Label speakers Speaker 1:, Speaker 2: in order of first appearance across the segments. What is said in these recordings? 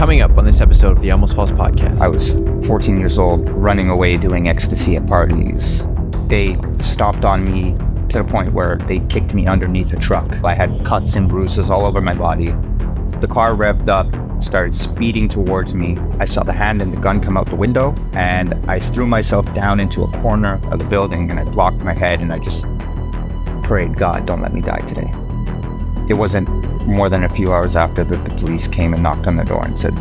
Speaker 1: Coming up on this episode of the Almost False podcast.
Speaker 2: I was 14 years old, running away doing ecstasy at parties. They stopped on me to the point where they kicked me underneath a truck. I had cuts and bruises all over my body. The car revved up, started speeding towards me. I saw the hand and the gun come out the window, and I threw myself down into a corner of the building, and I blocked my head, and I just prayed, God, don't let me die today. It wasn't more than a few hours after that the police came and knocked on the door and said,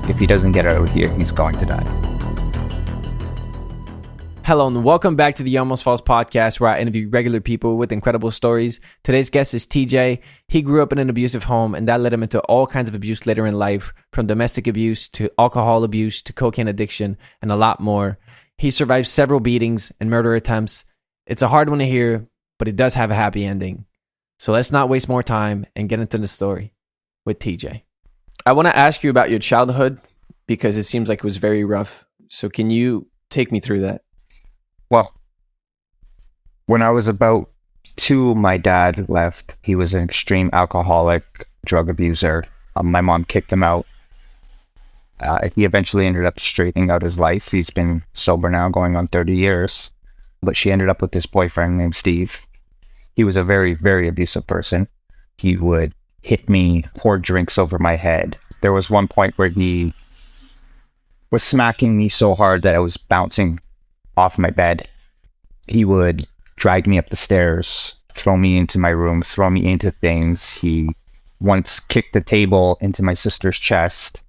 Speaker 2: if he doesn't get out of here, he's going to die.
Speaker 1: Hello and welcome back to the Almost False podcast, where I interview regular people with incredible stories. Today's guest is TJ. He grew up in an abusive home, and that led him into all kinds of abuse later in life, from domestic abuse to alcohol abuse to cocaine addiction and a lot more. He survived several beatings and murder attempts. It's a hard one to hear, but it does have a happy ending. So let's not waste more time and get into the story with TJ. I want to ask you about your childhood because it seems like it was very rough. So can you take me through that?
Speaker 2: Well, when I was about 2, my dad left. He was an extreme alcoholic, drug abuser. My mom kicked him out. He eventually ended up straightening out his life. He's been sober now, going on 30 years. But she ended up with this boyfriend named Steve. He was a very, very abusive person. He would hit me, pour drinks over my head. There was one point where he was smacking me so hard that I was bouncing off my bed. He would drag me up the stairs, throw me into my room, throw me into things. He once kicked the table into my sister's chest.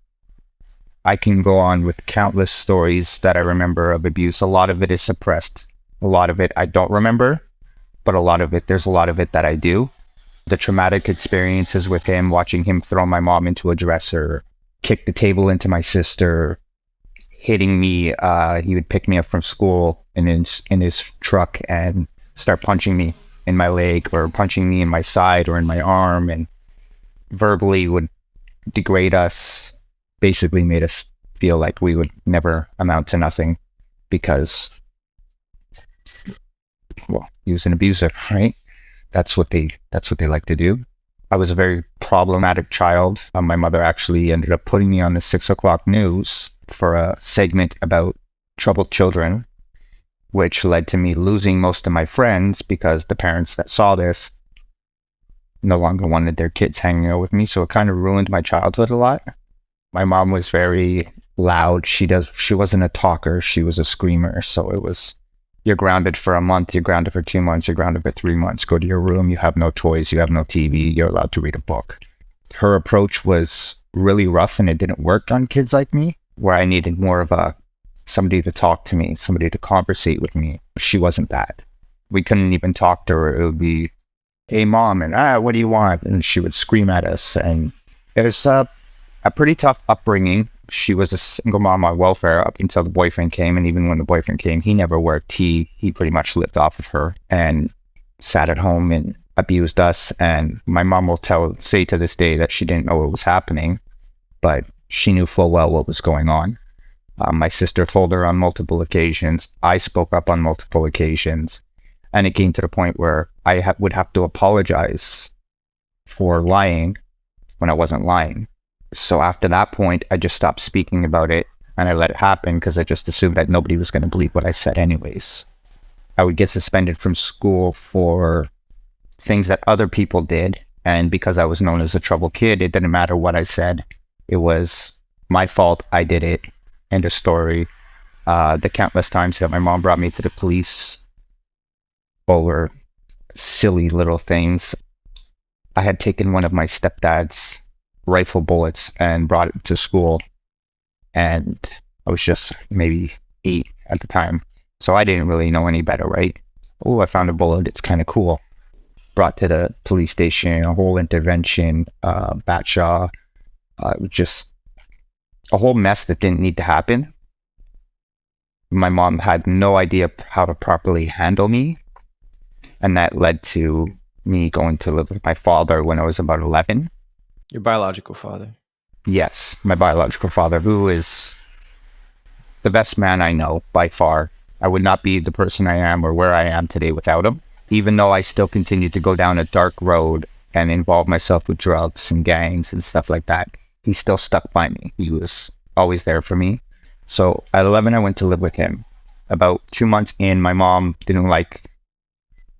Speaker 2: I can go on with countless stories that I remember of abuse. A lot of it is suppressed. A lot of it I don't remember. But there's a lot of it that I do. The traumatic experiences with him, watching him throw my mom into a dresser, kick the table into my sister, hitting me. He would pick me up from school in his truck and start punching me in my leg or punching me in my side or in my arm, and verbally would degrade us, basically made us feel like we would never amount to nothing because, well, he was an abuser, right? That's what they like to do. I was a very problematic child. My mother actually ended up putting me on the 6 o'clock news for a segment about troubled children, which led to me losing most of my friends because the parents that saw this no longer wanted their kids hanging out with me. So it kind of ruined my childhood a lot. My mom was very loud. She wasn't a talker. She was a screamer. So it was, you're grounded for a month, you're grounded for 2 months, you're grounded for 3 months. Go to your room, you have no toys, you have no TV, you're allowed to read a book. Her approach was really rough, and it didn't work on kids like me, where I needed more of somebody to talk to me, somebody to conversate with me. She wasn't that. We couldn't even talk to her. It would be, hey mom, and what do you want? And she would scream at us. And it was a pretty tough upbringing. She was a single mom on welfare up until the boyfriend came. And even when the boyfriend came, he never worked. He pretty much lived off of her and sat at home and abused us. And my mom will say to this day that she didn't know what was happening, but she knew full well what was going on. My sister told her on multiple occasions. I spoke up on multiple occasions. And it came to the point where I would have to apologize for lying when I wasn't lying. So after that point, I just stopped speaking about it, and I let it happen because I just assumed that nobody was going to believe what I said anyways. I would get suspended from school for things that other people did, and because I was known as a troubled kid, it didn't matter what I said. It was my fault. I did it. End of story. The countless times that my mom brought me to the police over silly little things. I had taken one of my stepdad's rifle bullets and brought it to school, and I was just maybe 8 at the time, so I didn't really know any better, right? Oh, I found a bullet, it's kind of cool. Brought to the police station, a whole intervention, Batshaw, just a whole mess that didn't need to happen. My mom had no idea how to properly handle me, and that led to me going to live with my father when I was about 11.
Speaker 1: Your biological father?
Speaker 2: Yes, my biological father, who is the best man I know by far. I would not be the person I am or where I am today without him. Even though I still continue to go down a dark road and involve myself with drugs and gangs and stuff like that, he still stuck by me. He was always there for me. So at 11, I went to live with him. About 2 months in, my mom didn't like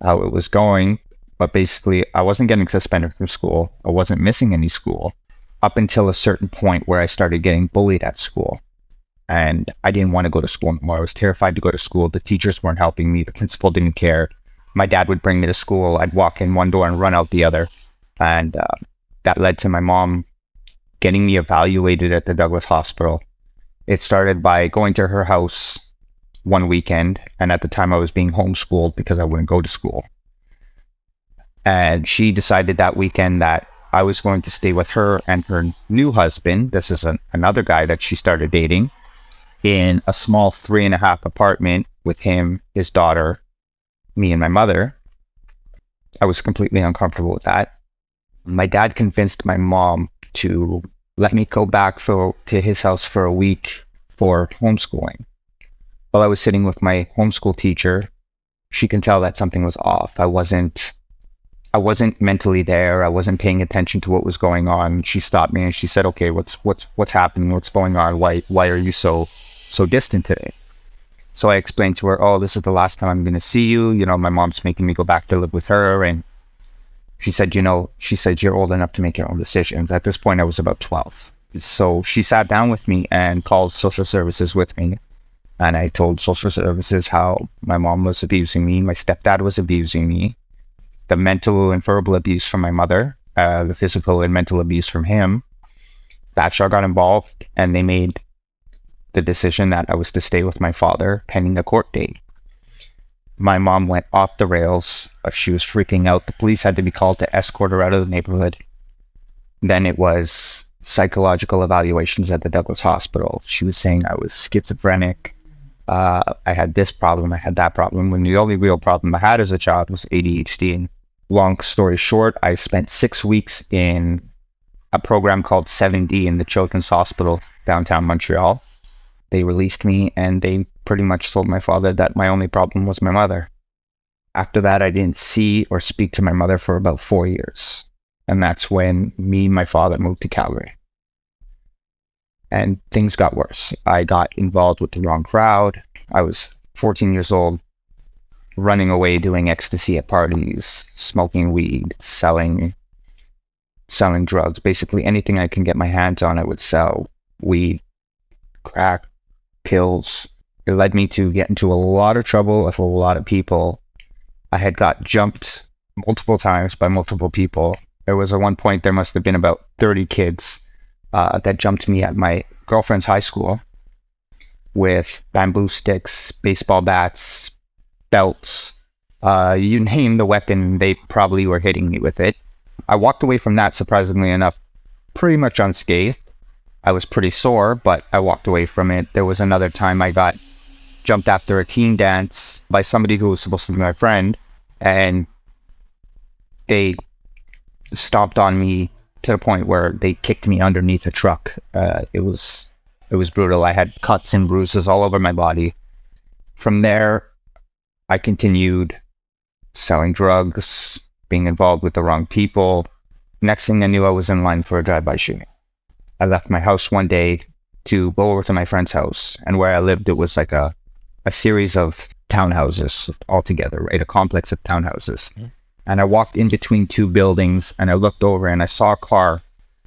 Speaker 2: how it was going, but basically I wasn't getting suspended from school. I wasn't missing any school up until a certain point where I started getting bullied at school. And I didn't want to go to school anymore. I was terrified to go to school. The teachers weren't helping me. The principal didn't care. My dad would bring me to school. I'd walk in one door and run out the other. And that led to my mom getting me evaluated at the Douglas Hospital. It started by going to her house one weekend. And at the time I was being homeschooled because I wouldn't go to school. And she decided that weekend that I was going to stay with her and her new husband. This is another guy that she started dating, in a small 3.5 apartment with him, his daughter, me, and my mother. I was completely uncomfortable with that. My dad convinced my mom to let me go back to his house for a week for homeschooling. While I was sitting with my homeschool teacher, she can tell that something was off. I wasn't mentally there. I wasn't paying attention to what was going on. She stopped me and she said, "Okay, what's happening? What's going on? Why are you so distant today?" So I explained to her, "Oh, this is the last time I'm going to see you. My mom's making me go back to live with her." And she said, "You're old enough to make your own decisions." At this point, I was about 12. So she sat down with me and called social services with me. And I told social services how my mom was abusing me. My stepdad was abusing me. The mental and verbal abuse from my mother, the physical and mental abuse from him. Bachelor got involved and they made the decision that I was to stay with my father pending a court date. My mom went off the rails. She was freaking out. The police had to be called to escort her out of the neighborhood. Then it was psychological evaluations at the Douglas Hospital. She was saying I was schizophrenic. I had this problem, I had that problem, when the only real problem I had as a child was ADHD. Long story short, I spent 6 weeks in a program called 7D in the Children's Hospital downtown Montreal. They released me and they pretty much told my father that my only problem was my mother. After that, I didn't see or speak to my mother for about 4 years. And that's when me and my father moved to Calgary. And things got worse. I got involved with the wrong crowd. I was 14 years old, running away, doing ecstasy at parties, smoking weed, selling drugs. Basically anything I can get my hands on, I would sell. Weed, crack, pills. It led me to get into a lot of trouble with a lot of people. I had got jumped multiple times by multiple people. There was at one point, there must have been about 30 kids that jumped me at my girlfriend's high school with bamboo sticks, baseball bats, belts. You name the weapon, they probably were hitting me with it. I walked away from that, surprisingly enough, pretty much unscathed. I was pretty sore, but I walked away from it. There was another time I got jumped after a teen dance by somebody who was supposed to be my friend, and they stomped on me to the point where they kicked me underneath a truck. It was brutal. I had cuts and bruises all over my body. From there, I continued selling drugs, being involved with the wrong people. Next thing I knew, I was in line for a drive-by shooting. I left my house one day to go over to my friend's house, and where I lived, it was like a series of townhouses all together, right? A complex of townhouses. Mm-hmm. And I walked in between two buildings and I looked over and I saw a car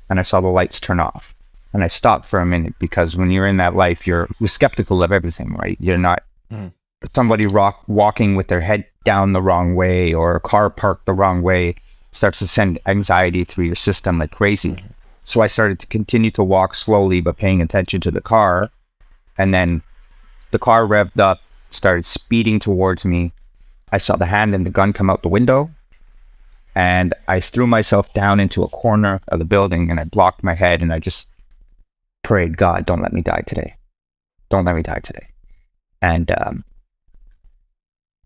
Speaker 2: and I saw the lights turn off. And I stopped for a minute because when you're in that life, you're skeptical of everything, right? You're not somebody walking with their head down the wrong way or a car parked the wrong way starts to send anxiety through your system like crazy. Mm-hmm. So I started to continue to walk slowly, but paying attention to the car. And then the car revved up, started speeding towards me. I saw the hand and the gun come out the window. And I threw myself down into a corner of the building and I blocked my head and I just prayed, "God, don't let me die today. Don't let me die today." And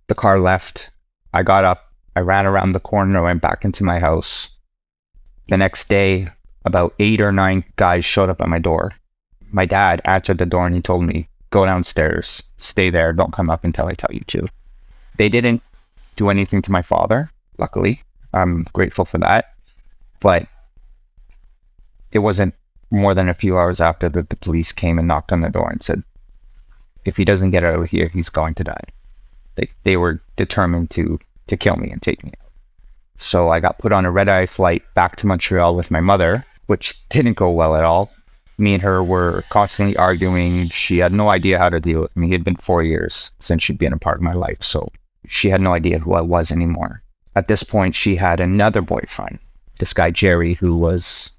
Speaker 2: the car left. I got up. I ran around the corner. I went back into my house. The next day, about 8 or 9 guys showed up at my door. My dad answered the door and he told me, "Go downstairs. Stay there. Don't come up until I tell you to." They didn't do anything to my father, luckily. I'm grateful for that. But it wasn't more than a few hours after that, the police came and knocked on the door and said, if he doesn't get out of here, he's going to die. They were determined to kill me and take me out. So I got put on a red-eye flight back to Montreal with my mother, which didn't go well at all. Me and her were constantly arguing. She had no idea how to deal with me. It had been 4 years since she'd been a part of my life, so she had no idea who I was anymore. At this point, she had another boyfriend, this guy Jerry, who was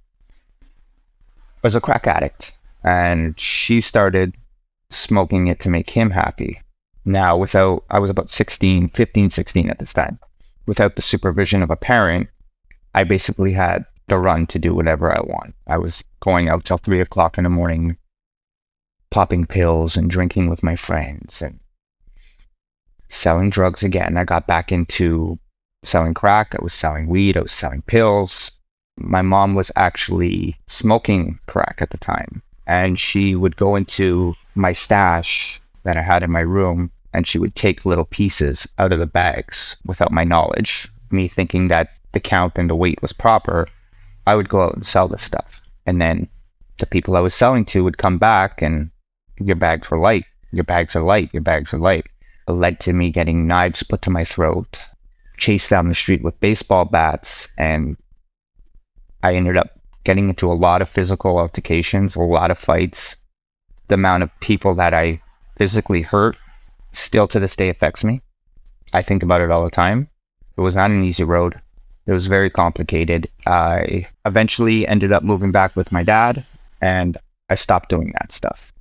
Speaker 2: a crack addict, and she started smoking it to make him happy. Now, I was about 16 at this time. Without the supervision of a parent, I basically had the run to do whatever I want. I was going out till 3 o'clock in the morning, popping pills and drinking with my friends and selling drugs again. I got back into selling crack. I was selling weed. I was selling pills. My mom was actually smoking crack at the time, and she would go into my stash that I had in my room, and she would take little pieces out of the bags without my knowledge. Me thinking that the count and the weight was proper, I would go out and sell this stuff. And then the people I was selling to would come back and, your bags were light, your bags are light, your bags are light. It led to me getting knives put to my throat, chased down the street with baseball bats, and I ended up getting into a lot of physical altercations, a lot of fights. The amount of people that I physically hurt still to this day affects me. I think about it all the time. It was not an easy road. It was very complicated. I eventually ended up moving back with my dad, and I stopped doing that stuff.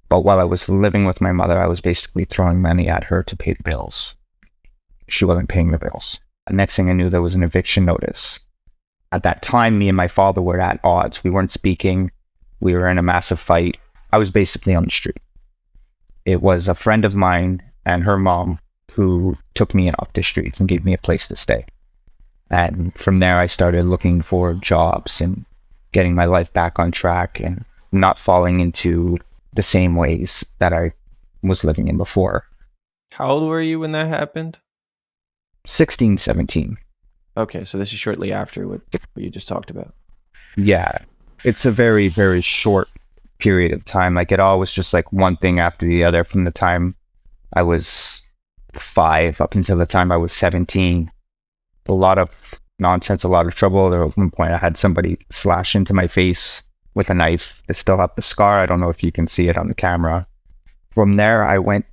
Speaker 2: But while I was living with my mother, I was basically throwing money at her to pay the bills. She wasn't paying the bills. The next thing I knew, there was an eviction notice. At that time, me and my father were at odds. We weren't speaking. We were in a massive fight. I was basically on the street. It was a friend of mine and her mom who took me off the streets and gave me a place to stay. And from there, I started looking for jobs and getting my life back on track and not falling into the same ways that I was living in before.
Speaker 1: How old were you when that happened?
Speaker 2: 16, 17.
Speaker 1: Okay, so this is shortly after what you just talked about.
Speaker 2: Yeah, it's a very, very short period of time. Like, it all was just like one thing after the other from the time I was 5 up until the time I was 17. A lot of nonsense, a lot of trouble. There was one point I had somebody slash into my face with a knife. I still have the scar. I don't know if you can see it on the camera. From there, I went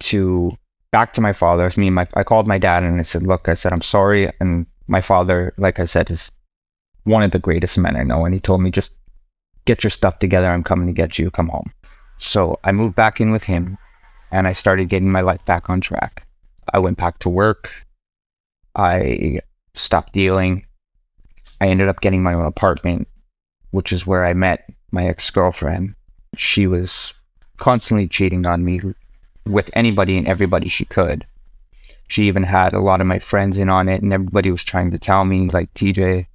Speaker 2: back to my father. I called my dad and I said, look, I'm sorry. And my father, like I said, is one of the greatest men I know. And he told me, just get your stuff together. I'm coming to get you. Come home. So I moved back in with him and I started getting my life back on track. I went back to work. I stopped dealing. I ended up getting my own apartment, which is where I met my ex-girlfriend. She was constantly cheating on me with anybody and everybody she could. She even had a lot of my friends in on it, and everybody was trying to tell me, like, TJ,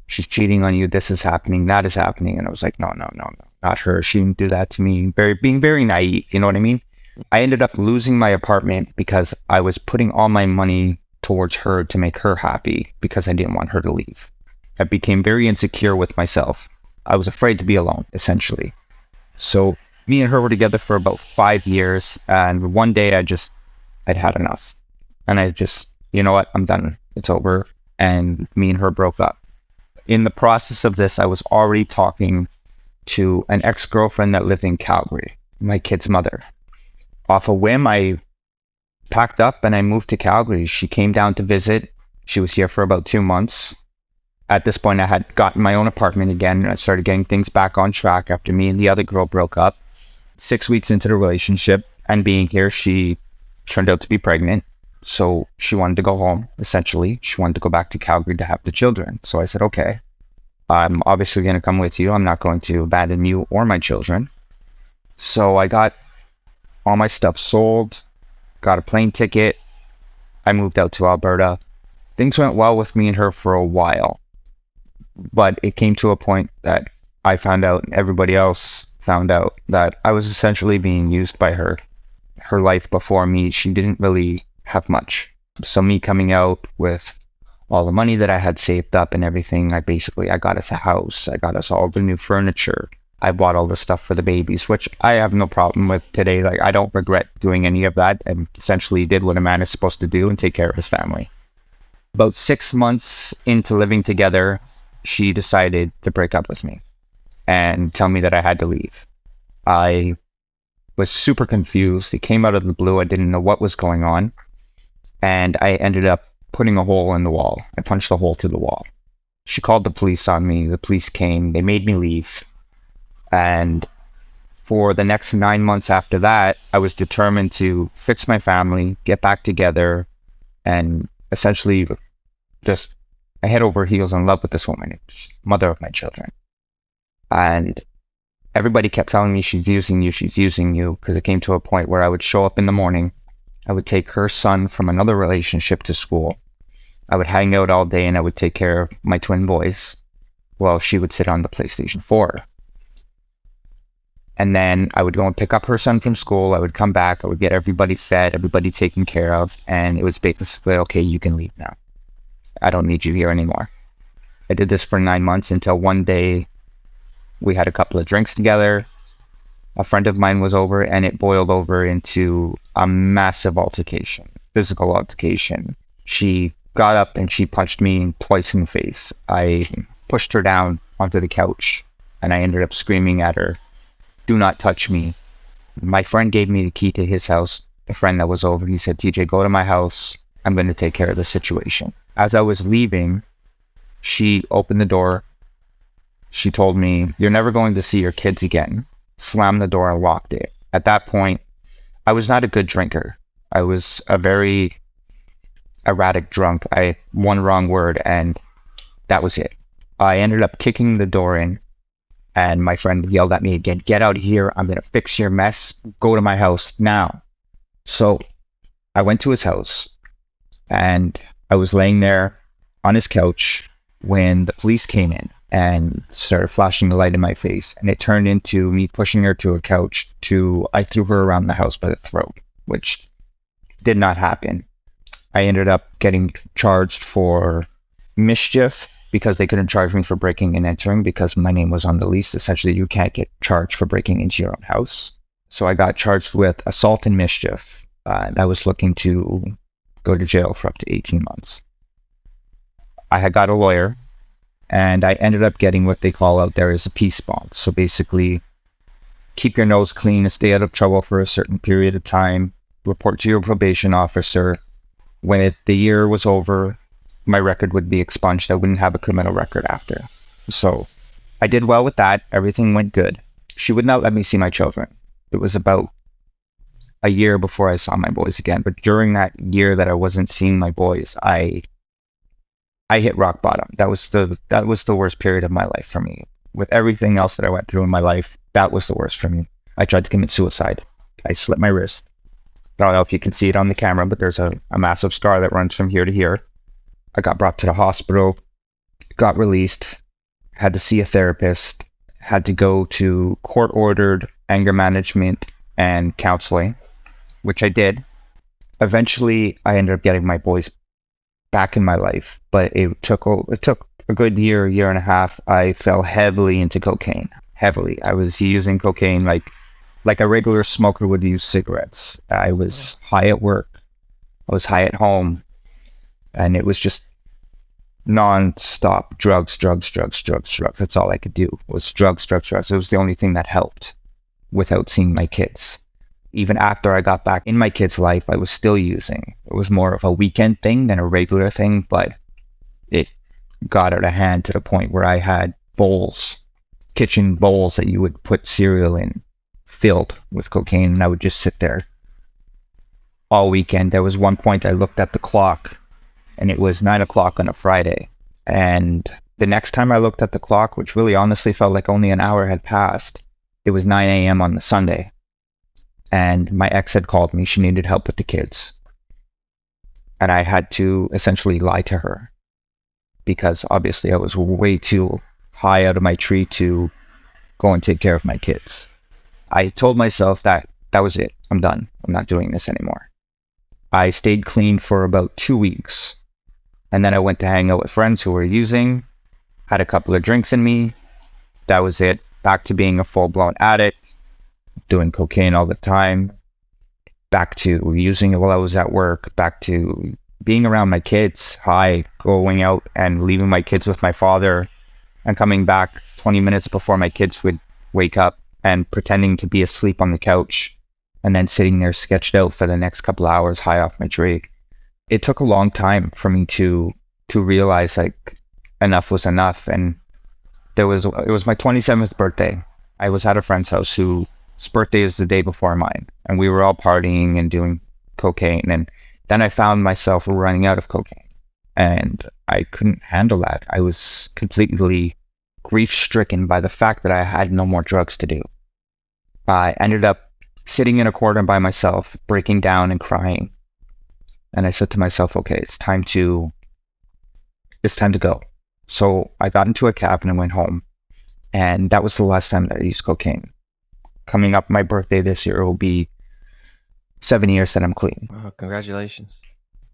Speaker 2: she's cheating on you, this is happening, that is happening. And I was like, no, not her. She didn't do that to me. Being very naive, you know what I mean? I ended up losing my apartment because I was putting all my money towards her to make her happy because I didn't want her to leave. I became very insecure with myself. I was afraid to be alone, essentially. So me and her were together for about 5 years, and one day I'd had enough. And I just, you know what, I'm done. It's over. And me and her broke up. In the process of this, I was already talking to an ex-girlfriend that lived in Calgary, my kid's mother. Off a whim, I packed up and I moved to Calgary. She came down to visit. She was here for about 2 months. At this point, I had gotten my own apartment again, and I started getting things back on track after me and the other girl broke up. 6 weeks into the relationship and being here, she turned out to be pregnant. So she wanted to go home, essentially. She wanted to go back to Calgary to have the children. So I said, okay, I'm obviously going to come with you. I'm not going to abandon you or my children. So I got all my stuff sold, got a plane ticket. I moved out to Alberta. Things went well with me and her for a while. But it came to a point that I found out, and everybody else found out, that I was essentially being used by her. Her life before me, she didn't really have much. So me coming out with all the money that I had saved up and everything. I got us a house. I got us all the new furniture. I bought all the stuff for the babies, which I have no problem with today. Like, I don't regret doing any of that, and essentially did what a man is supposed to do and take care of his family. About 6 months into living together, she decided to break up with me and tell me that I had to leave. I was super confused. It came out of the blue. I didn't know what was going on. And I ended up putting a hole in the wall. I punched a hole through the wall. She called the police on me. The police came. They made me leave. And for the next 9 months after that, I was determined to fix my family, get back together, and essentially just head over heels in love with this woman, mother of my children. And everybody kept telling me, she's using you, because it came to a point where I would show up in the morning. I would take her son from another relationship to school. I would hang out all day and I would take care of my twin boys while she would sit on the PlayStation 4. And then I would go and pick up her son from school. I would come back. I would get everybody fed, everybody taken care of. And it was basically, okay, you can leave now. I don't need you here anymore. I did this for 9 months until one day we had a couple of drinks together. A friend of mine was over and it boiled over into a massive altercation, physical altercation. She got up and she punched me twice in the face. I pushed her down onto the couch and I ended up screaming at her, "Do not touch me." My friend gave me the key to his house, the friend that was over. He said, "TJ, go to my house. I'm going to take care of the situation." As I was leaving, she opened the door. She told me, "You're never going to see your kids again." Slammed the door and locked it. At that point, I was not a good drinker. I was a very erratic drunk. One wrong word and that was it. I ended up kicking the door in and my friend yelled at me again, "Get out of here. I'm going to fix your mess. Go to my house now." So I went to his house and I was laying there on his couch when the police came in and started flashing the light in my face. And it turned into me pushing her to a couch I threw her around the house by the throat, which did not happen. I ended up getting charged for mischief because they couldn't charge me for breaking and entering because my name was on the lease. Essentially, you can't get charged for breaking into your own house. So I got charged with assault and mischief. And I was looking to go to jail for up to 18 months. I had got a lawyer and I ended up getting what they call out there as a peace bond. So basically, keep your nose clean and stay out of trouble for a certain period of time. Report to your probation officer. When the year was over, my record would be expunged. I wouldn't have a criminal record after. So I did well with that. Everything went good. She would not let me see my children. It was about a year before I saw my boys again. But during that year that I wasn't seeing my boys, I hit rock bottom. That was the worst period of my life for me. With everything else that I went through in my life, that was the worst for me. I tried to commit suicide. I slit my wrist. I don't know if you can see it on the camera, but there's a massive scar that runs from here to here. I got brought to the hospital, got released, had to see a therapist, had to go to court-ordered anger management and counseling, which I did. Eventually, I ended up getting my boys back in my life, but it took a good year and a half. I fell heavily into cocaine. Heavily. I was using cocaine like a regular smoker would use cigarettes. I was high at work. I was high at home. And it was just non-stop drugs. That's all I could do was drugs. It was the only thing that helped without seeing my kids. Even after I got back in my kids' life, I was still using. It was more of a weekend thing than a regular thing, but it got out of hand to the point where I had kitchen bowls that you would put cereal in, filled with cocaine, and I would just sit there all weekend. There was one point I looked at the clock and it was 9 o'clock on a Friday. And the next time I looked at the clock, which really honestly felt like only an hour had passed, it was 9 a.m. on the Sunday. And my ex had called me. She needed help with the kids. And I had to essentially lie to her because obviously I was way too high out of my tree to go and take care of my kids. I told myself that was it. I'm done. I'm not doing this anymore. I stayed clean for about 2 weeks. And then I went to hang out with friends who were using, had a couple of drinks in me. That was it. Back to being a full-blown addict, doing cocaine all the time, back to using it while I was at work, back to being around my kids, high, going out and leaving my kids with my father and coming back 20 minutes before my kids would wake up and pretending to be asleep on the couch and then sitting there sketched out for the next couple of hours high off my tree. It took a long time for me to realize like enough was enough. And it was my 27th birthday. I was at a friend's house whose birthday is the day before mine, and we were all partying and doing cocaine. And then I found myself running out of cocaine, and I couldn't handle that. I was completely grief-stricken by the fact that I had no more drugs to do. I ended up sitting in a corner by myself, breaking down and crying. And I said to myself, okay, it's time to go. So I got into a cab and I went home. And that was the last time that I used cocaine. Coming up my birthday this year, it will be 7 years that I'm clean.
Speaker 1: Wow, congratulations.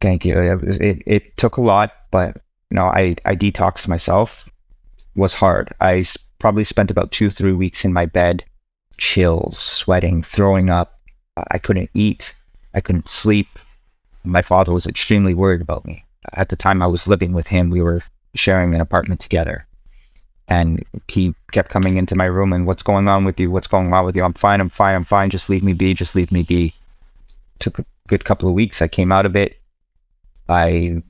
Speaker 2: Thank you. It took a lot, but I detoxed myself. It was hard. I probably spent about 2-3 weeks in my bed, chills, sweating, throwing up. I couldn't eat. I couldn't sleep. My father was extremely worried about me. At the time I was living with him, we were sharing an apartment together. And he kept coming into my room and, what's going on with you? What's going on with you? I'm fine. Just leave me be. Took a good couple of weeks. I came out of it. I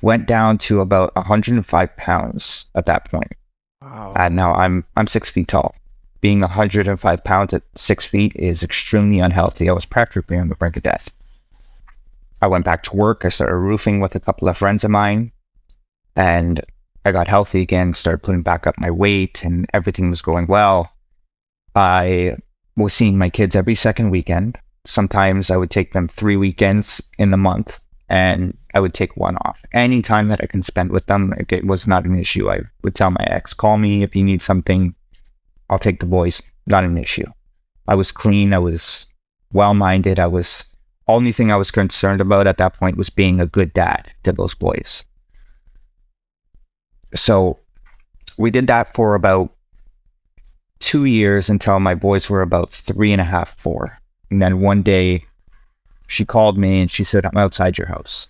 Speaker 2: went down to about 105 pounds at that point.
Speaker 1: Wow.
Speaker 2: And now I'm 6 feet tall. Being 105 pounds at 6 feet is extremely unhealthy. I was practically on the brink of death. I went back to work. I started roofing with a couple of friends of mine. And I got healthy again, started putting back up my weight, and everything was going well. I was seeing my kids every second weekend. Sometimes I would take them 3 weekends in the month, and I would take one off. Any time that I can spend with them, it was not an issue. I would tell my ex, call me if you need something. I'll take the boys. Not an issue. I was clean. I was well-minded. Only thing I was concerned about at that point was being a good dad to those boys. So we did that for about 2 years until my boys were about 3.5, 4. And then one day she called me and she said, I'm outside your house.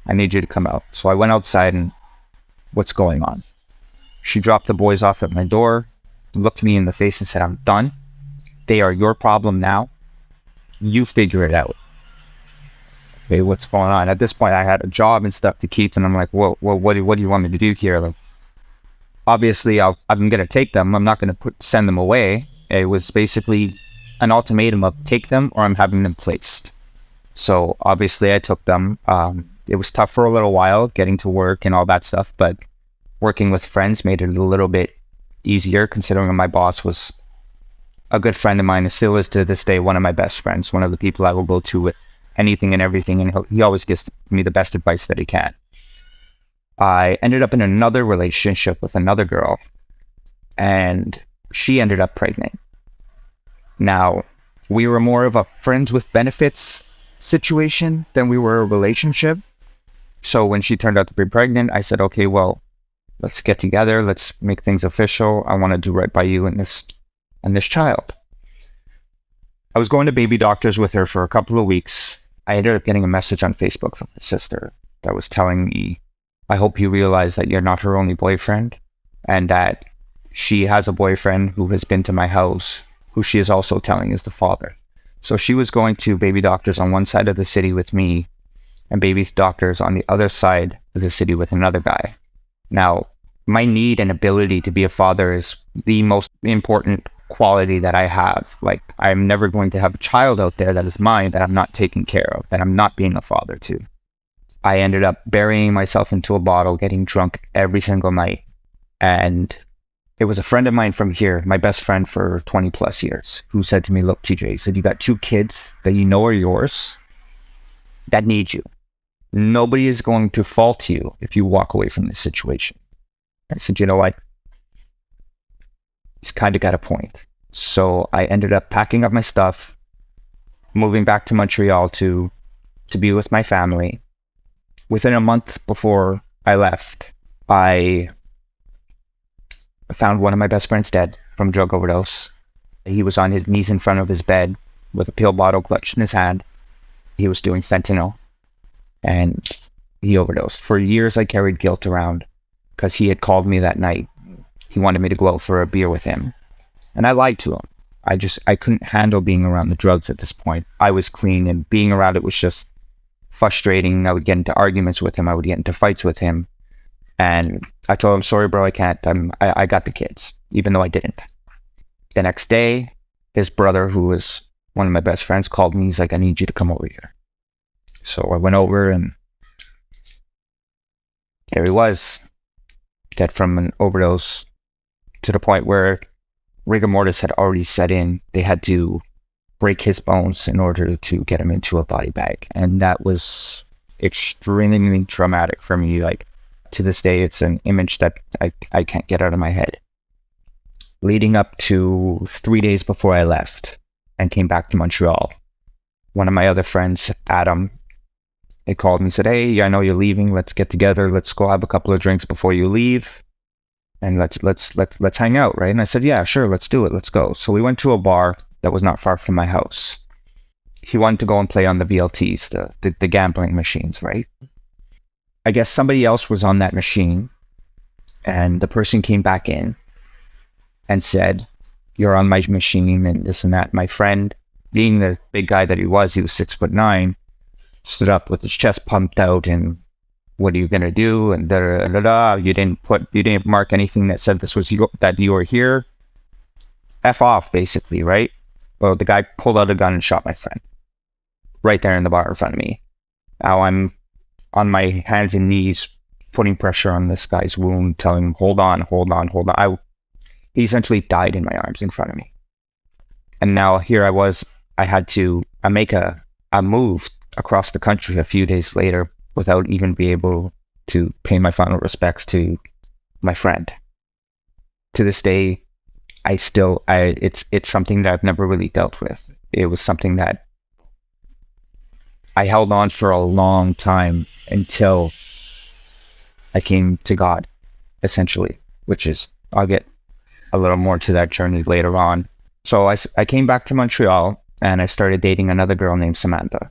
Speaker 2: I need you to come out. So I went outside and, what's going on? She dropped the boys off at my door, looked me in the face and said, I'm done. They are your problem now. You figure it out. Okay, what's going on? At this point, I had a job and stuff to keep, and I'm like, well, what do you want me to do here? Like, obviously, I'm going to take them. I'm not going to send them away. It was basically an ultimatum of take them or I'm having them placed. So obviously, I took them. It was tough for a little while getting to work and all that stuff, but working with friends made it a little bit easier, considering my boss was a good friend of mine and still is to this day one of my best friends, one of the people I will go to with anything and everything, and he always gives me the best advice that he can. I ended up in another relationship with another girl, and she ended up pregnant. Now, we were more of a friends with benefits situation than we were a relationship. So when she turned out to be pregnant, I said, okay, well, let's get together. Let's make things official. I want to do right by you and this child. I was going to baby doctors with her for a couple of weeks. I ended up getting a message on Facebook from her sister that was telling me, I hope you realize that you're not her only boyfriend, and that she has a boyfriend who has been to my house, who she is also telling is the father. So she was going to baby doctors on one side of the city with me, and baby doctors on the other side of the city with another guy. Now, my need and ability to be a father is the most important quality that I have. Like, I'm never going to have a child out there that is mine that I'm not taking care of, that I'm not being a father to. I ended up burying myself into a bottle, getting drunk every single night. And it was a friend of mine from here, my best friend for 20 plus years, who said to me, look, TJ, he said, you got 2 kids that you know are yours that need you. Nobody is going to fault you if you walk away from this situation. I said, you know what? He's kind of got a point. So I ended up packing up my stuff, moving back to Montreal to be with my family. Within a month before I left, I found one of my best friends dead from drug overdose. He was on his knees in front of his bed with a pill bottle clutched in his hand. He was doing fentanyl, and he overdosed. For years, I carried guilt around because he had called me that night. He wanted me to go out for a beer with him, and I lied to him. I couldn't handle being around the drugs at this point. I was clean, and being around it was just frustrating. I would get into arguments with him. I would get into fights with him. And I told him, sorry, bro, I can't. I got the kids, even though I didn't. The next day, his brother, who was one of my best friends, called me. He's like, I need you to come over here. So I went over, and there he was, dead from an overdose, to the point where rigor mortis had already set in. They had to break his bones in order to get him into a body bag. And that was extremely traumatic for me. Like, to this day, it's an image that I can't get out of my head. Leading up to 3 days before I left and came back to Montreal, one of my other friends, Adam, he called me and said, hey, I know you're leaving. Let's get together. Let's go have a couple of drinks before you leave. And let's hang out, right? And I said, yeah, sure, let's do it. Let's go. So we went to a bar that was not far from my house. He wanted to go and play on the VLTs, the gambling machines, right? I guess somebody else was on that machine, and the person came back in and said, you're on my machine and this and that. My friend, being the big guy that he was 6'9", stood up with his chest pumped out, and what are you gonna do? And you didn't mark anything that said this was that you were here. F off, basically, right? Well, the guy pulled out a gun and shot my friend right there in the bar in front of me. Now I'm on my hands and knees, putting pressure on this guy's wound, telling him, hold on. He essentially died in my arms in front of me. And now here I was, I had to make a move across the country a few days later without even being able to pay my final respects to my friend. To this day, it's something that I've never really dealt with. It was something that I held on for a long time until I came to God, essentially, which is, I'll get a little more to that journey later on. So I came back to Montreal, and I started dating another girl named Samantha.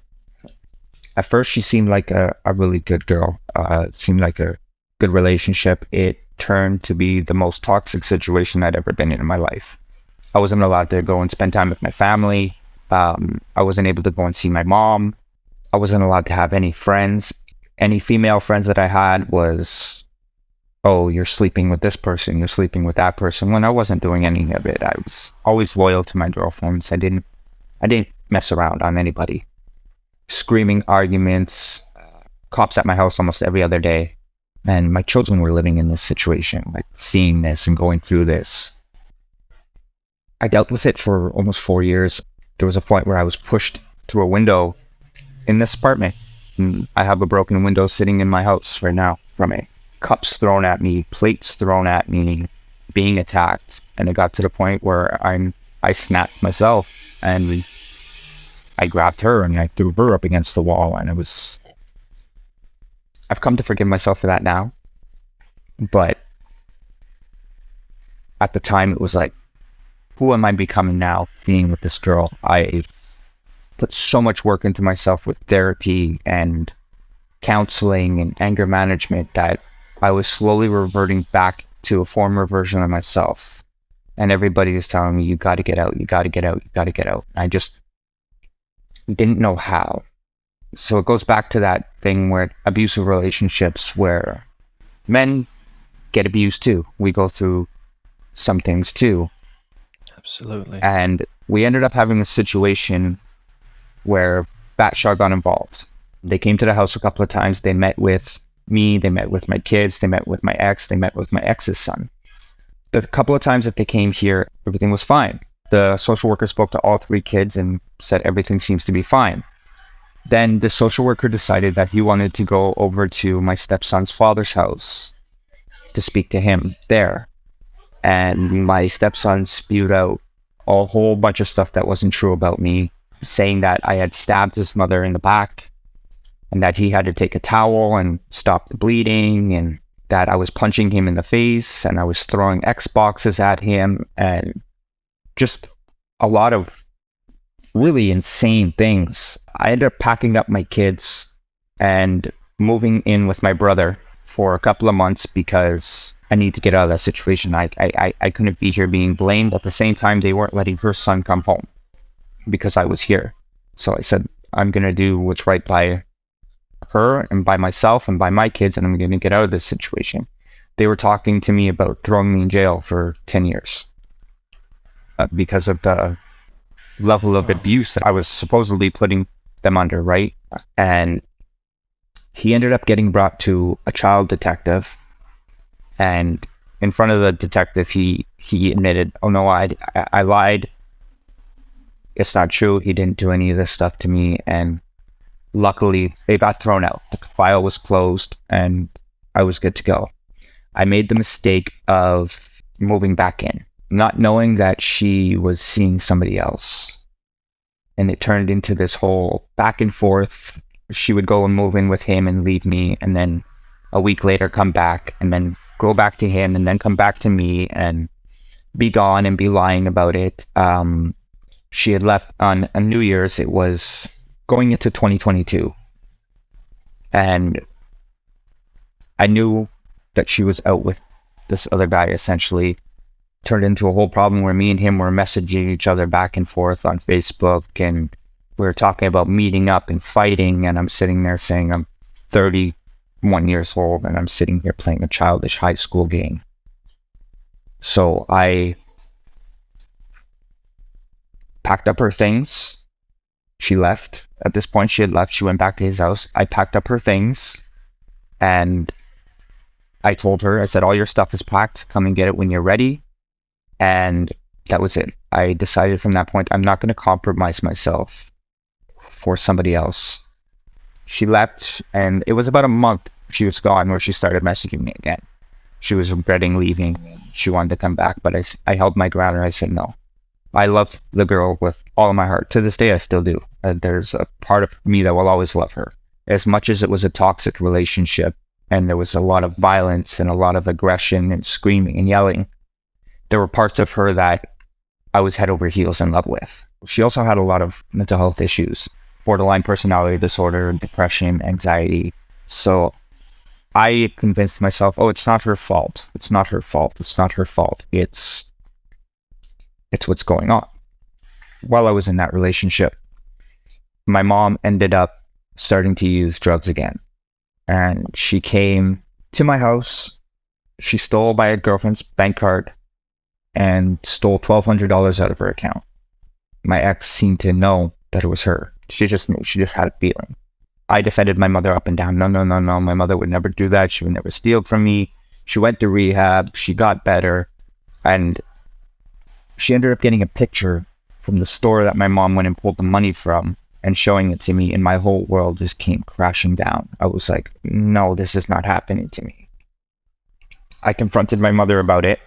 Speaker 2: At first, she seemed like a really good girl. It seemed like a good relationship. It turned to be the most toxic situation I'd ever been in my life. I wasn't allowed to go and spend time with my family. I wasn't able to go and see my mom. I wasn't allowed to have any friends. Any female friends that I had was, oh, you're sleeping with this person, you're sleeping with that person, when I wasn't doing any of it. I was always loyal to my girlfriends. I didn't mess around on anybody. Screaming arguments, cops at my house almost every other day. And my children were living in this situation, like seeing this and going through this. I dealt with it for almost 4 years. There was a point where I was pushed through a window in this apartment. And I have a broken window sitting in my house right now from it. Cups thrown at me, plates thrown at me, being attacked. And it got to the point where I snapped myself, and I grabbed her and I threw her up against the wall. And I've come to forgive myself for that now. But at the time, it was like, who am I becoming now being with this girl? I put so much work into myself with therapy and counseling and anger management that I was slowly reverting back to a former version of myself. And everybody was telling me, you got to get out, you got to get out, you got to get out. I just didn't know how. So it goes back to that thing where abusive relationships, where men get abused too. We go through some things too.
Speaker 1: Absolutely.
Speaker 2: And we ended up having a situation where Batshot got involved. They came to the house a couple of times. They met with me, they met with my kids, they met with my ex, they met with my ex's son. The couple of times that they came here, everything was fine. The social worker spoke to all 3 kids and said everything seems to be fine. Then the social worker decided that he wanted to go over to my stepson's father's house to speak to him there. And my stepson spewed out a whole bunch of stuff that wasn't true about me, saying that I had stabbed his mother in the back, and that he had to take a towel and stop the bleeding, and that I was punching him in the face and I was throwing Xboxes at him, and just a lot of really insane things. I ended up packing up my kids and moving in with my brother for a couple of months because I need to get out of that situation. I couldn't be here being blamed. At the same time, they weren't letting her son come home because I was here. So I said, I'm going to do what's right by her and by myself and by my kids, and I'm going to get out of this situation. They were talking to me about throwing me in jail for 10 years because of the level of abuse that I was supposedly putting them under, right? And he ended up getting brought to a child detective, and in front of the detective, he admitted, oh no, I lied. It's not true. He didn't do any of this stuff to me. And luckily, they got thrown out. The file was closed, and I was good to go. I made the mistake of moving back in, not knowing that she was seeing somebody else. And it turned into this whole back and forth. She would go and move in with him and leave me, and then a week later come back, and then go back to him, and then come back to me and be gone and be lying about it. She had left on a New Year's. It was going into 2022. And I knew that she was out with this other guy. Essentially turned into a whole problem where me and him were messaging each other back and forth on Facebook, and we were talking about meeting up and fighting, and I'm sitting there saying I'm 31 years old and I'm sitting here playing a childish high school game. So I packed up her things. She left. At this point, she had left. She went back to his house. I packed up her things, and I told her, I said, all your stuff is packed. Come and get it when you're ready. And that was it. I decided from that point, I'm not going to compromise myself for somebody else. She left, and it was about a month she was gone where she started messaging me again. She was regretting leaving. She wanted to come back, but I held my ground and I said no. I loved the girl with all of my heart. To this day, I still do. There's a part of me that will always love her. As much as it was a toxic relationship, and there was a lot of violence and a lot of aggression and screaming and yelling, there were parts of her that I was head over heels in love with. She also had a lot of mental health issues, borderline personality disorder, depression, anxiety. So I convinced myself, oh, it's not her fault. It's not her fault. It's not her fault. It's what's going on. While I was in that relationship, my mom ended up starting to use drugs again. And she came to my house. She stole my girlfriend's bank card and stole $1,200 out of her account. My ex seemed to know that it was her. She just knew. She just had a feeling. I defended my mother up and down. No. My mother would never do that. She would never steal from me. She went to rehab. She got better. And she ended up getting a picture from the store that my mom went and pulled the money from and showing it to me, and my whole world just came crashing down. I was like, no, this is not happening to me. I confronted my mother about it.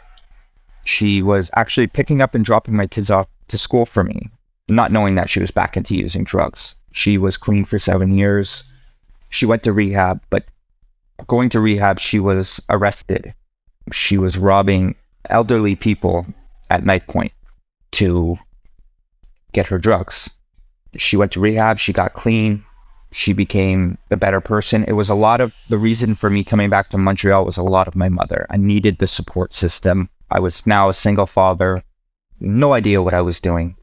Speaker 2: She was actually picking up and dropping my kids off to school for me, not knowing that she was back into using drugs. She was clean for 7 years. She went to rehab, but going to rehab, she was arrested. She was robbing elderly people at night point to get her drugs. She went to rehab. She got clean. She became a better person. It was a lot of the reason for me coming back to Montreal was a lot of my mother. I needed the support system. I was now a single father, no idea what I was doing.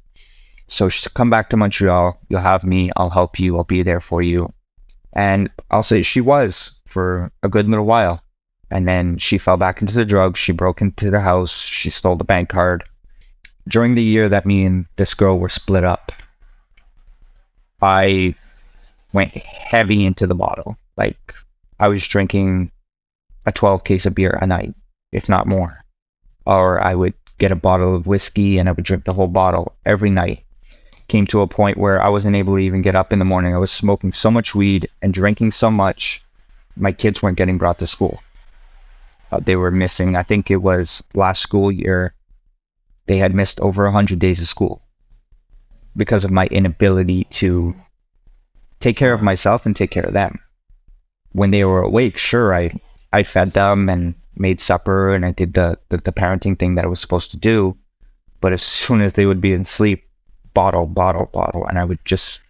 Speaker 2: So come back to Montreal. You'll have me. I'll help you. I'll be there for you. And I'll say she was for a good little while. And then she fell back into the drugs. She broke into the house. She stole the bank card. During the year that me and this girl were split up, I went heavy into the bottle. Like, I was drinking a 12 case of beer a night, if not more. Or I would get a bottle of whiskey and I would drink the whole bottle every night. Came to a point where I wasn't able to even get up in the morning. I was smoking so much weed and drinking so much, my kids weren't getting brought to school. They were missing, I think it was last school year, they had missed over 100 days of school because of my inability to take care of myself and take care of them. When they were awake, sure, I fed them and made supper, and I did the parenting thing that I was supposed to do. But as soon as they would be in sleep, bottle, and I would just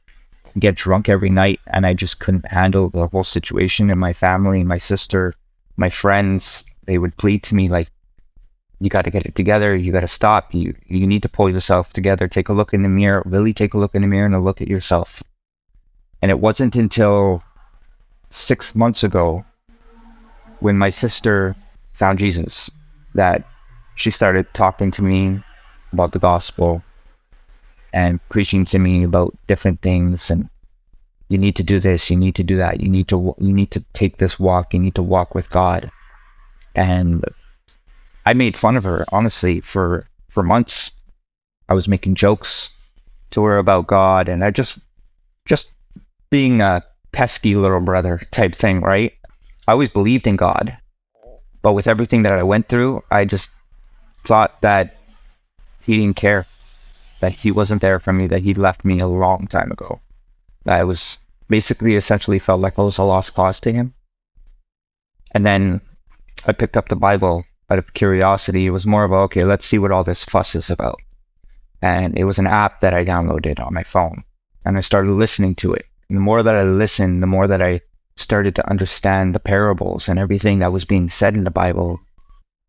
Speaker 2: get drunk every night, and I just couldn't handle the whole situation. And my family, my sister, my friends, they would plead to me like, you got to get it together. You got to stop. You need to pull yourself together. Take a look in the mirror. Really take a look in the mirror and a look at yourself. And it wasn't until 6 months ago, when my sister found Jesus, that she started talking to me about the gospel and preaching to me about different things. And you need to do this. You need to do that. You need to take this walk. You need to walk with God. And I made fun of her, honestly, for months. I was making jokes to her about God, and I just being a pesky little brother type thing, right? I always believed in God, but with everything that I went through, I just thought that he didn't care, that he wasn't there for me, that he'd left me a long time ago. I was basically essentially felt like I was a lost cause to him. And then I picked up the Bible out of curiosity. It was more of a, okay, let's see what all this fuss is about. And it was an app that I downloaded on my phone, and I started listening to it. And the more that I listened, the more that I started to understand the parables and everything that was being said in the Bible,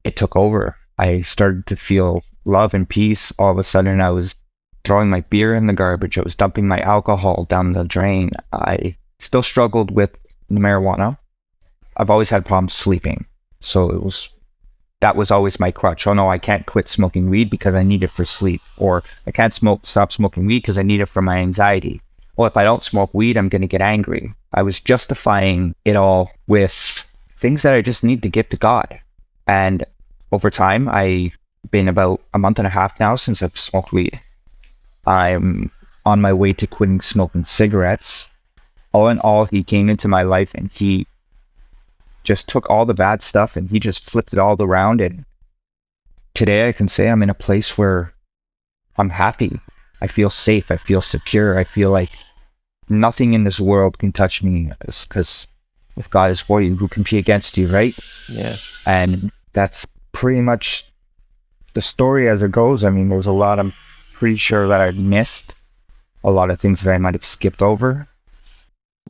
Speaker 2: it took over. I started to feel love and peace. All of a sudden, I was throwing my beer in the garbage. I was dumping my alcohol down the drain. I still struggled with the marijuana. I've always had problems sleeping. So that was always my crutch. Oh no, I can't quit smoking weed because I need it for sleep. Or I can't stop smoking weed because I need it for my anxiety. Well, if I don't smoke weed, I'm going to get angry. I was justifying it all with things that I just need to give to God. And over time, I've been about a month and a half now since I've smoked weed. I'm on my way to quitting smoking cigarettes. All in all, he came into my life and he just took all the bad stuff and he just flipped it all around. And today I can say I'm in a place where I'm happy. I feel safe. I feel secure. I feel like nothing in this world can touch me, because if God is for you, who can be against you, right?
Speaker 1: Yeah.
Speaker 2: And that's pretty much the story as it goes. I mean, there's a lot I'm pretty sure that I missed, a lot of things that I might have skipped over.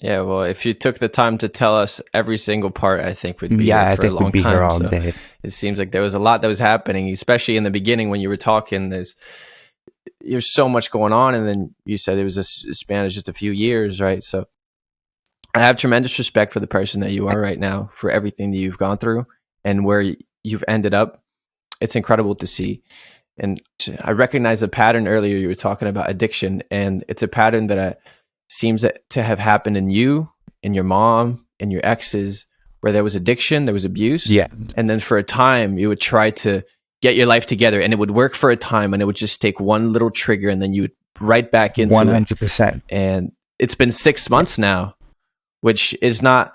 Speaker 1: Yeah, well, if you took the time to tell us every single part, I think we'd be
Speaker 2: Yeah,
Speaker 1: here
Speaker 2: I
Speaker 1: for
Speaker 2: think
Speaker 1: a long
Speaker 2: we'd be
Speaker 1: time.
Speaker 2: here all
Speaker 1: So
Speaker 2: day.
Speaker 1: it seems like there was a lot that was happening, especially in the beginning when you were talking. There's so much going on, and then you said it was a span of just a few years, right? So I have tremendous respect for the person that you are right now, for everything that you've gone through and where you've ended up. It's incredible to see. And I recognize a pattern earlier. You were talking about addiction, and it's a pattern that seems to have happened in you, in your mom, and your exes, where there was addiction, there was abuse.
Speaker 2: Yeah.
Speaker 1: And then for a time, you would try to get your life together, and it would work for a time, and it would just take one little trigger, and then you would right back into
Speaker 2: 100%.
Speaker 1: it. And it's been 6 months now, which is not,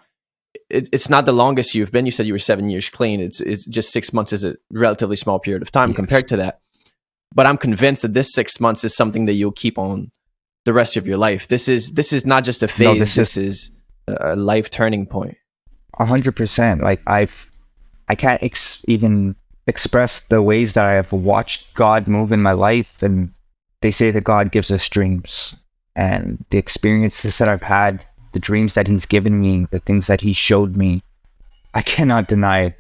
Speaker 1: it's not the longest you've been. You said you were 7 years clean. It's just 6 months is a relatively small period of time compared to that. But I'm convinced that this 6 months is something that you'll keep on the rest of your life. This is not just a phase. No, this is a life turning point.
Speaker 2: 100%. Like I can't even express the ways that I have watched God move in my life. And they say that God gives us dreams, and the experiences that I've had, the dreams that he's given me, the things that he showed me, I cannot deny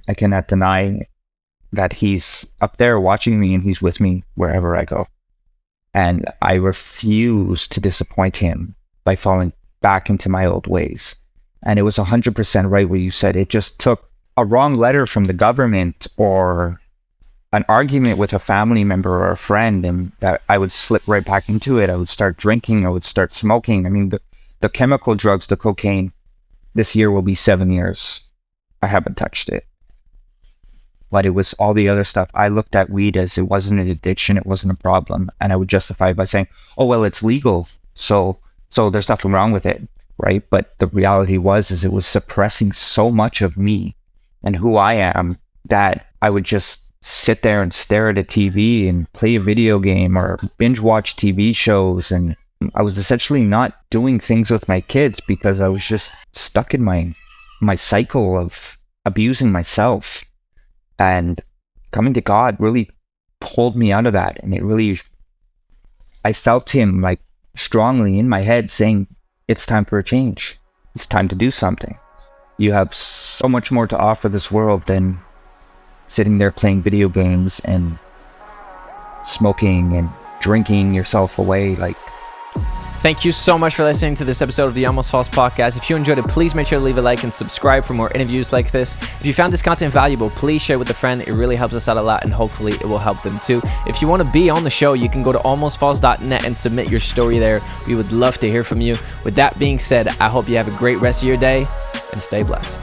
Speaker 2: that he's up there watching me, and he's with me wherever I go. And I refuse to disappoint him by falling back into my old ways. And it was 100% right what you said. It just took a wrong letter from the government or an argument with a family member or a friend, and that I would slip right back into it. I would start drinking. I would start smoking. I mean, the chemical drugs, the cocaine, this year will be 7 years. I haven't touched it. But it was all the other stuff. I looked at weed as it wasn't an addiction, it wasn't a problem. And I would justify it by saying, oh, well, it's legal, so there's nothing wrong with it, right? But the reality is it was suppressing so much of me and who I am that I would just sit there and stare at a TV and play a video game or binge watch TV shows. And I was essentially not doing things with my kids because I was just stuck in my cycle of abusing myself. And coming to God really pulled me out of that. And I felt him like strongly in my head saying, it's time for a change. It's time to do something. You have so much more to offer this world than sitting there playing video games and smoking and drinking yourself away. Like,
Speaker 1: thank you so much for listening to this episode of the Almost False podcast. If you enjoyed it, please make sure to leave a like and subscribe for more interviews like this. If you found this content valuable, please share it with a friend. It really helps us out a lot, and hopefully it will help them too. If you want to be on the show, you can go to almostfalse.net and submit your story there. We would love to hear from you. With that being said, I hope you have a great rest of your day and stay blessed.